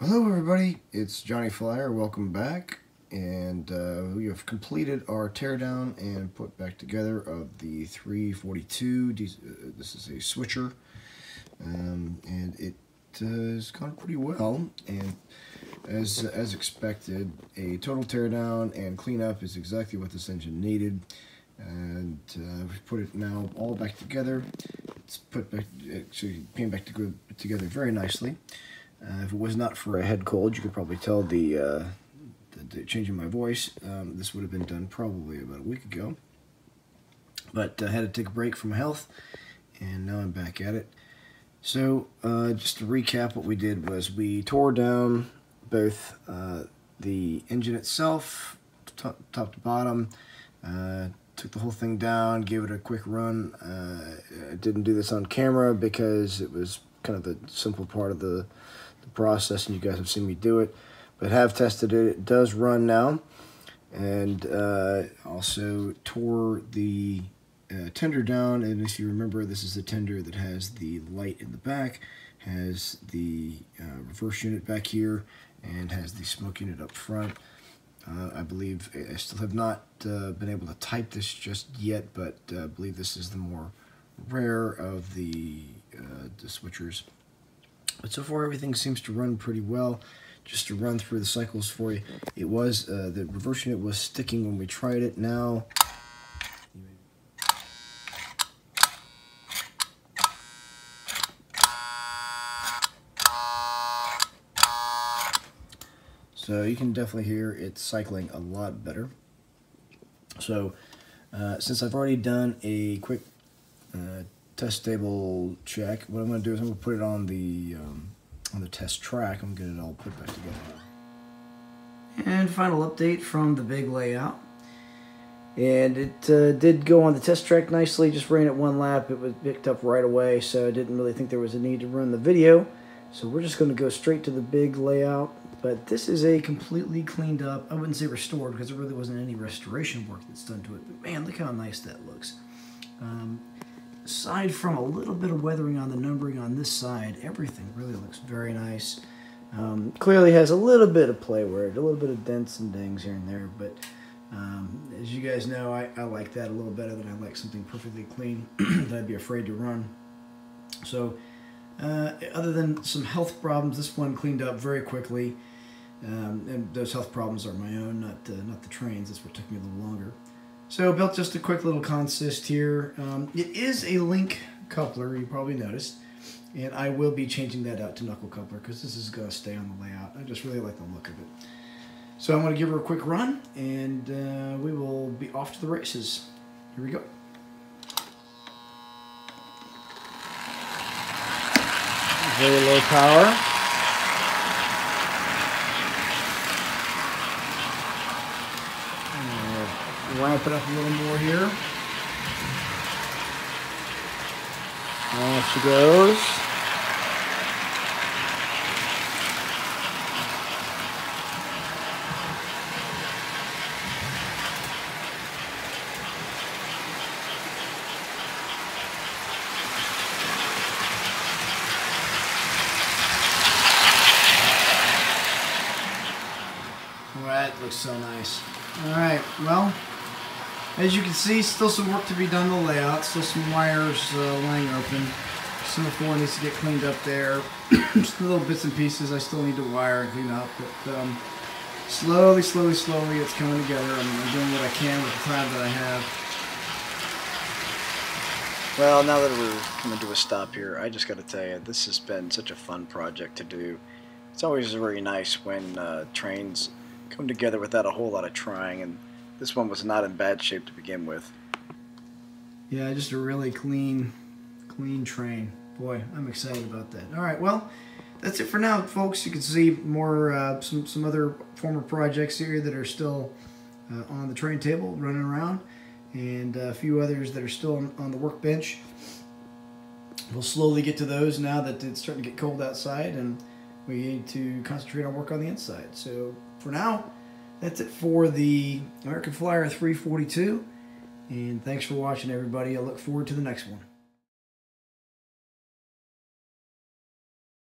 Hello everybody, it's Johnny Flyer, welcome back, and we have completed our teardown and put back together of the 342. This is a switcher, and it has gone pretty well, and as expected, a total teardown and cleanup is exactly what this engine needed, and we've put it now all back together. It's put back, actually came back together very nicely. If it was not for a head cold, you could probably tell the change in my voice. This would have been done probably about a week ago. But I had to take a break from health, and now I'm back at it. So just to recap, what we did was we tore down both the engine itself, top to bottom, took the whole thing down, gave it a quick run. I didn't do this on camera because it was kind of the simple part of the process, and you guys have seen me do it, but have tested it. It does run now. And also tore the tender down, and if you remember, this is the tender that has the light in the back, has the reverse unit back here, and has the smoke unit up front. I believe I still have not been able to type this just yet, but I believe this is the more rare of the switchers. But so far everything seems to run pretty well. Just to run through the cycles for you, it was the reverse unit was sticking when we tried it. Now so you can definitely hear it cycling a lot better. So since I've already done a quick test table check, what I'm going to do is I'm going to put it on the test track. I'm going to get it all put back together. And final update from the big layout. And it did go on the test track nicely. Just ran it one lap. It was picked up right away, so I didn't really think there was a need to run the video. So we're just going to go straight to the big layout. But this is a completely cleaned up, I wouldn't say restored because there really wasn't any restoration work that's done to it. But man, look how nice that looks. Aside from a little bit of weathering on the numbering on this side, everything really looks very nice. Clearly has a little bit of play wear, a little bit of dents and dings here and there, but as you guys know, I like that a little better than I like something perfectly clean that I'd be afraid to run. So other than some health problems, this one cleaned up very quickly, and those health problems are my own, not the train's. That's what took me a little longer. So built just a quick little consist here. It is a link coupler, you probably noticed, and I will be changing that out to knuckle coupler because this is going to stay on the layout. I just really like the look of it. So I'm going to give her a quick run, and we will be off to the races. Here we go. Very low power. Ramp it up a little more here. Off she goes. That looks so nice. All right, well, as you can see, still some work to be done on the layout. Still some wires lying open. Some of the floor needs to get cleaned up there. Just little bits and pieces I still need to wire and clean up. But slowly, it's coming together. I'm doing what I can with the time that I have. Well, now that we're coming to a stop here, I just got to tell you, this has been such a fun project to do. It's always very nice when trains come together without a whole lot of trying, and this one was not in bad shape to begin with. Yeah, just a really clean train. Boy, I'm excited about that. All right, well, that's it for now, folks. You can see more some other former projects here that are still on the train table, running around, and a few others that are still on the workbench. We'll slowly get to those now that it's starting to get cold outside, and we need to concentrate on work on the inside. So for now, that's it for the American Flyer 342. And thanks for watching, everybody. I look forward to the next one.